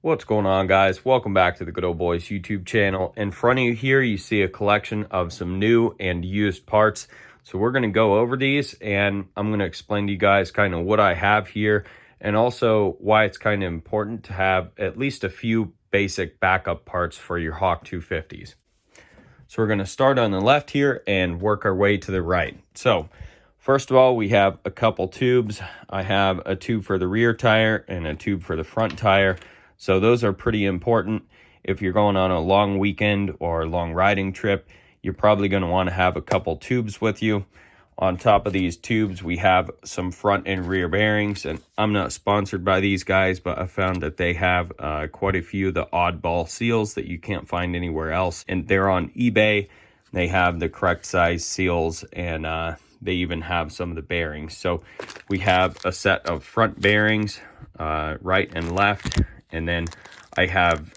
What's going on, guys? Welcome back to the Goodol'boys YouTube channel. In front of you here, you see a collection of some new and used parts. So we're going to go over these, and I'm going to explain to you guys kind of what I have here, and also why it's kind of important to have at least a few basic backup parts for your Hawk 250s. So we're going to start on the left here and work our way to the right. So first of all, we have a couple tubes. I have a tube for the rear tire and a tube for the front tire. So those are pretty important. If you're going on a long weekend or a long riding trip, you're probably going to want to have a couple tubes with you. On top of these tubes, we have some front and rear bearings, and I'm not sponsored by these guys, but I found that they have quite a few of the oddball seals that you can't find anywhere else, and they're on eBay. They have the correct size seals, and they even have some of the bearings. So we have a set of front bearings, right and left. And then I have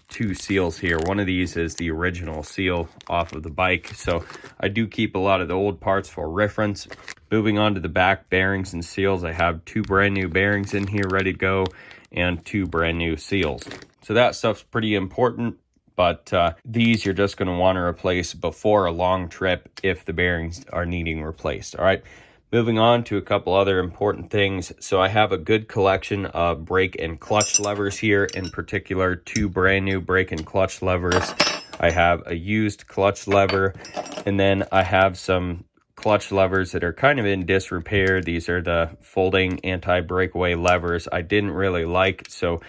two seals here. One of these is the original seal off of the bike. So I do keep a lot of the old parts for reference. Moving on to the back bearings and seals, I have two brand new bearings in here ready to go and two brand new seals. So that stuff's pretty important, but these you're just going to want to replace before a long trip if the bearings are needing replaced. All right. Moving on to a couple other important things. So I have a good collection of brake and clutch levers here, in particular, two brand new brake and clutch levers. I have a used clutch lever, and then I have some clutch levers that are kind of in disrepair. These are the folding anti-breakaway levers I didn't really like. So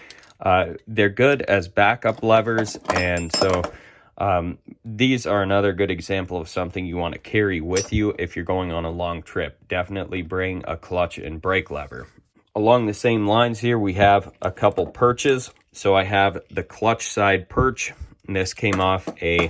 they're good as backup levers, and so these are another good example of something you want to carry with you if you're going on a long trip. Definitely bring a clutch and brake lever. Along the same lines here, we have a couple perches. So I have the clutch side perch, and this came off a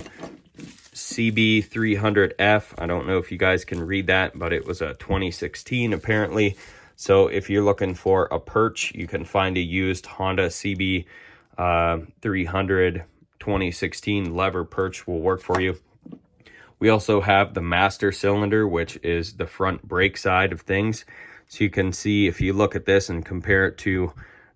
CB300F. I don't know if you guys can read that, but it was a 2016 apparently. So if you're looking for a perch, you can find a used Honda CB300 2016 lever perch will work for you. We also have the master cylinder, which is the front brake side of things. So you can see, if you look at this and compare it to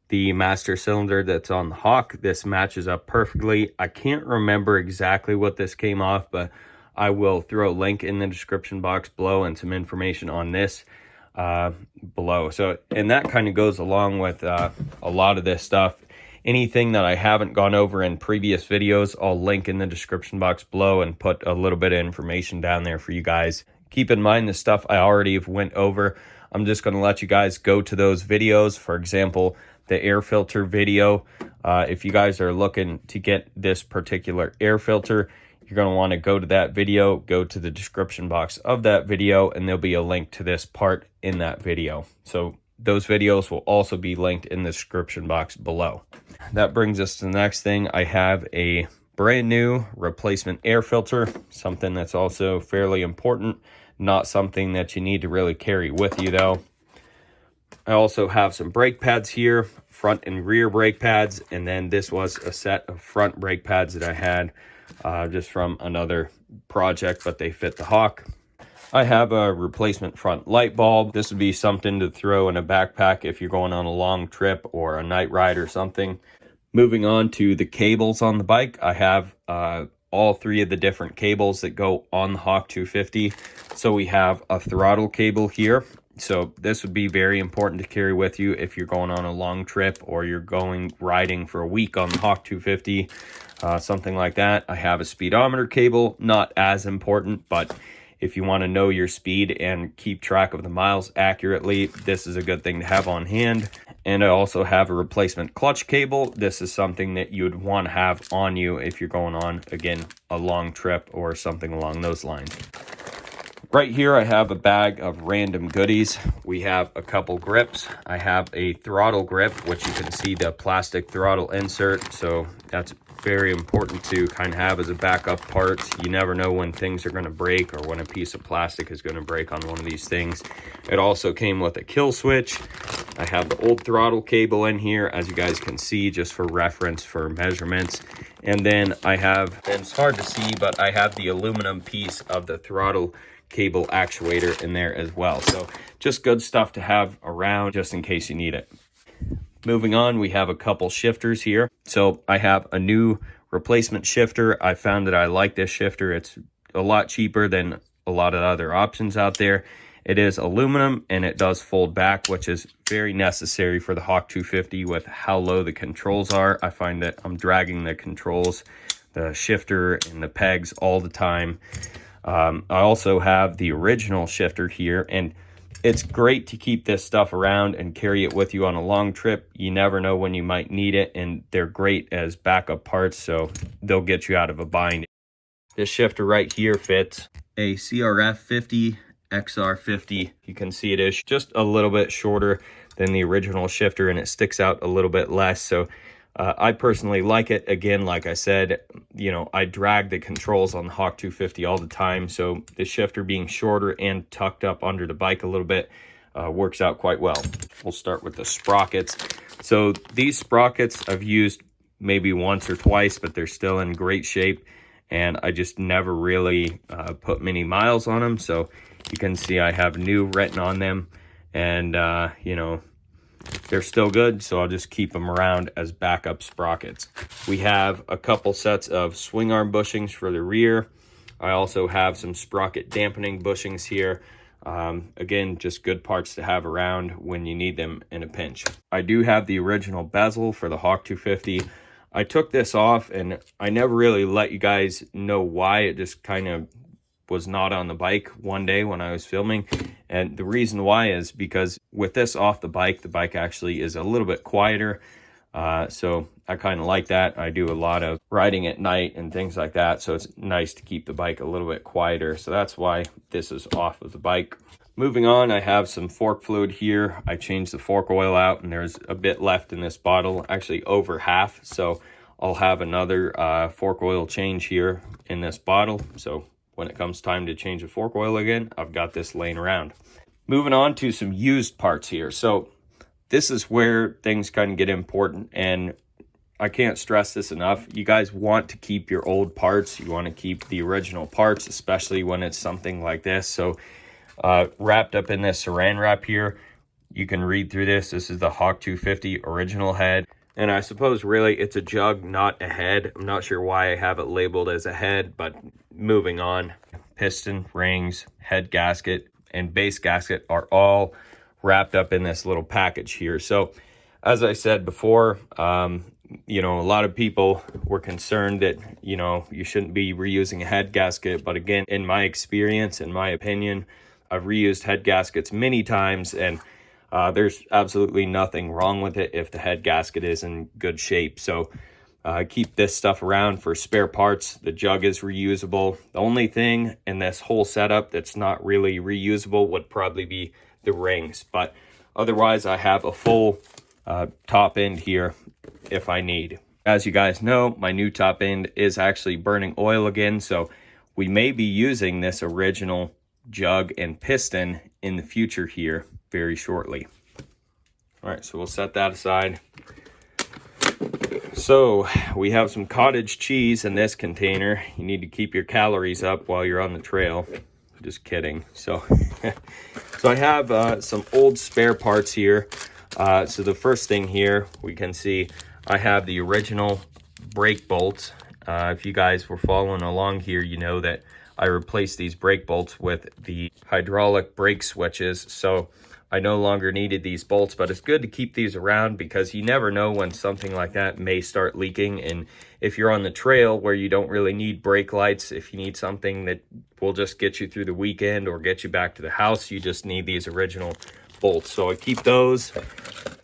the master cylinder that's on the Hawk, this matches up perfectly. I can't remember exactly what this came off, but I will throw a link in the description box below and some information on this below. So, and that kind of goes along with a lot of this stuff. Anything that I haven't gone over in previous videos, I'll link in the description box below and put a little bit of information down there for you guys. Keep in mind the stuff I already have went over. I'm just going to let you guys go to those videos. For example, the air filter video. If you guys are looking to get this particular air filter, you're going to want to go to that video, go to the description box of that video, and there'll be a link to this part in that video. So those videos will also be linked in the description box below. That brings us to the next thing. I have a brand new replacement air filter, something that's also fairly important, not something that you need to really carry with you though. I also have some brake pads here, front and rear brake pads, and then this was a set of front brake pads that I had just from another project, but they fit the Hawk. I have a replacement front light bulb. This would be something to throw in a backpack if you're going on a long trip or a night ride or something. Moving on to the cables on the bike, I have all three of the different cables that go on the Hawk 250. So we have a throttle cable here. So this would be very important to carry with you if you're going on a long trip or you're going riding for a week on the Hawk 250, something like that. I have a speedometer cable, not as important, but if you want to know your speed and keep track of the miles accurately, this is a good thing to have on hand. And I also have a replacement clutch cable. This is something that you would want to have on you if you're going on, again, a long trip or something along those lines. Right here, I have a bag of random goodies. We have a couple grips. I have a throttle grip, which you can see the plastic throttle insert. So that's very important to kind of have as a backup part. You never know when things are going to break or when a piece of plastic is going to break on one of these things. It also came with a kill switch. I have the old throttle cable in here, as you guys can see, just for reference for measurements. And then I have, and it's hard to see, but I have the aluminum piece of the throttle cable actuator in there as well. So just good stuff to have around just in case you need it. Moving on, we have a couple shifters here. So I have a new replacement shifter. I found that I like this shifter. It's a lot cheaper than a lot of other options out there. It is aluminum and it does fold back, which is very necessary for the Hawk 250 with how low the controls are. I find that I'm dragging the controls, the shifter and the pegs all the time. I also have the original shifter here, and it's great to keep this stuff around and carry it with you on a long trip. You never know when you might need it, and they're great as backup parts, so they'll get you out of a bind. This shifter right here fits a CRF 50, XR 50. You can see it is just a little bit shorter than the original shifter, and it sticks out a little bit less. So I personally like it. Again, like I said, you know, I drag the controls on the Hawk 250 all the time. So the shifter being shorter and tucked up under the bike a little bit works out quite well. We'll start with the sprockets. So these sprockets I've used maybe once or twice, but they're still in great shape. And I just never really put many miles on them. So you can see I have new written on them, and you know, they're still good, so I'll just keep them around as backup sprockets. We have a couple sets of swing arm bushings for the rear. I also have some sprocket dampening bushings here. Again, just good parts to have around when you need them in a pinch. I do have the original bezel for the Hawk 250. I took this off, and I never really let you guys know why. It just kind of was not on the bike one day when I was filming. And the reason why is because with this off the bike actually is a little bit quieter. So I kind of like that. I do a lot of riding at night and things like that. So it's nice to keep the bike a little bit quieter. So that's why this is off of the bike. Moving on, I have some fork fluid here. I changed the fork oil out, and there's a bit left in this bottle, actually over half. So I'll have another fork oil change here in this bottle. So when it comes time to change the fork oil again, I've got this laying around. Moving on to some used parts here. So this is where things kind of get important, and I can't stress this enough. You guys want to keep your old parts. You want to keep the original parts, especially when it's something like this. So wrapped up in this saran wrap here, you can read through this. This is the Hawk 250 original head. And I suppose really it's a jug, not a head. I'm not sure why I have it labeled as a head, but moving on. Piston, rings, head gasket, and base gasket are all wrapped up in this little package here. So as I said before, you know, a lot of people were concerned that, you know, you shouldn't be reusing a head gasket. But again, in my experience, in my opinion, I've reused head gaskets many times, and there's absolutely nothing wrong with it if the head gasket is in good shape. So keep this stuff around for spare parts. The jug is reusable. The only thing in this whole setup that's not really reusable would probably be the rings. But otherwise, I have a full top end here if I need. As you guys know, my new top end is actually burning oil again. So we may be using this original jug and piston in the future here very shortly. All right, so we'll set that aside. So we have some cottage cheese in this container. You need to keep your calories up while you're on the trail. Just kidding. So I have some old spare parts here. So the first thing here, we can see I have the original brake bolts. If you guys were following along here, you know that I replaced these brake bolts with the hydraulic brake switches. So I no longer needed these bolts, but it's good to keep these around because you never know when something like that may start leaking. And if you're on the trail where you don't really need brake lights, if you need something that will just get you through the weekend or get you back to the house, you just need these original bolts. So I keep those.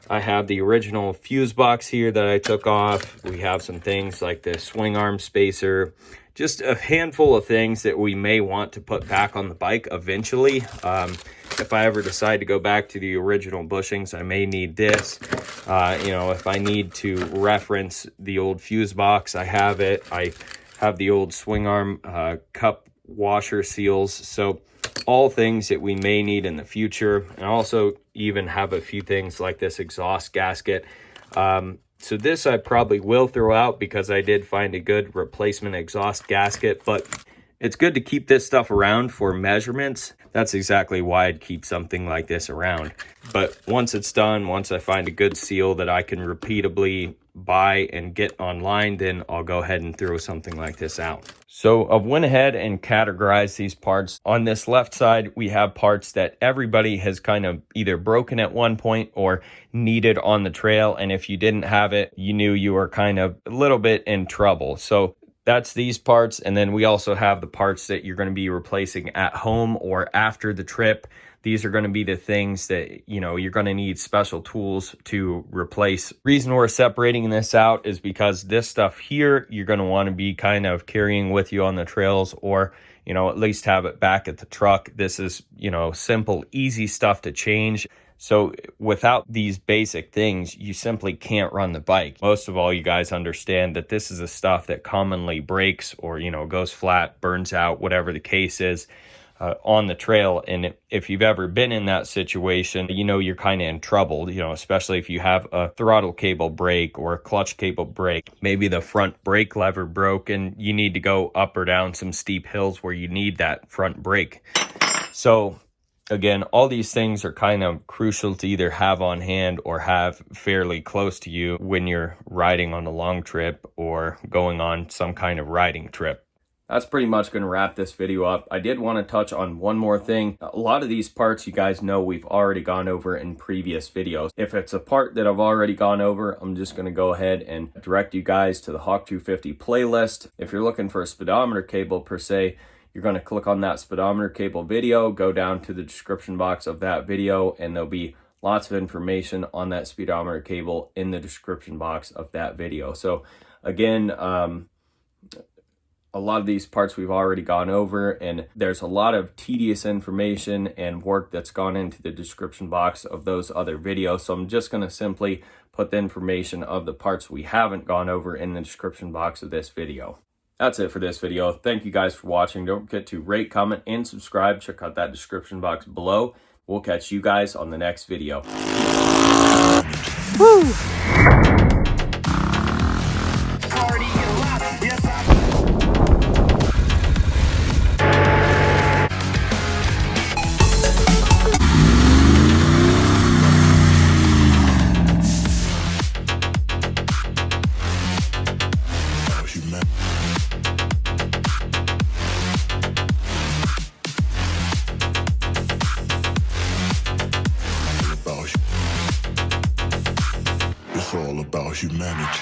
I have the original fuse box here that I took off. We have some things like the swing arm spacer, just a handful of things that we may want to put back on the bike eventually. If I ever decide to go back to the original bushings, I may need this. You know, if I need to reference the old fuse box, I have it. I have the old swing arm cup washer seals. So all things that we may need in the future. And I also even have a few things like this exhaust gasket. So this I probably will throw out because I did find a good replacement exhaust gasket. But It's good to keep this stuff around for measurements. That's exactly why I'd keep something like this around. But once it's done, once I find a good seal that I can repeatably buy and get online, then I'll go ahead and throw something like this out. So I went ahead and categorized these parts. On this left side, we have parts that everybody has kind of either broken at one point or needed on the trail. And if you didn't have it, you knew you were kind of a little bit in trouble. So that's these parts. And then we also have the parts that you're going to be replacing at home or after the trip. These are going to be the things that, you know, you're going to need special tools to replace. Reason we're separating this out is because this stuff here, you're going to want to be kind of carrying with you on the trails, or, you know, at least have it back at the truck. This is, you know, simple, easy stuff to change. So without these basic things, you simply can't run the bike. Most of all, you guys understand that this is the stuff that commonly breaks or, you know, goes flat, burns out, whatever the case is on the trail. And if you've ever been in that situation, you know, you're kind of in trouble, you know, especially if you have a throttle cable break or a clutch cable break. Maybe the front brake lever broke and you need to go up or down some steep hills where you need that front brake. So again, all these things are kind of crucial to either have on hand or have fairly close to you when you're riding on a long trip or going on some kind of riding trip. That's pretty much going to wrap this video up. I did want to touch on one more thing. A lot of these parts, you guys know, we've already gone over in previous videos. If it's a part that I've already gone over, I'm just going to go ahead and direct you guys to the Hawk 250 playlist. If you're looking for a speedometer cable per se, you're going to click on that speedometer cable video, go down to the description box of that video, and there'll be lots of information on that speedometer cable in the description box of that video. So again, a lot of these parts we've already gone over, and there's a lot of tedious information and work that's gone into the description box of those other videos. So I'm just going to simply put the information of the parts we haven't gone over in the description box of this video. That's it for this video. Thank you guys for watching. Don't forget to rate, comment, and subscribe. Check out that description box below. We'll catch you guys on the next video. Woo! It's all about humanity.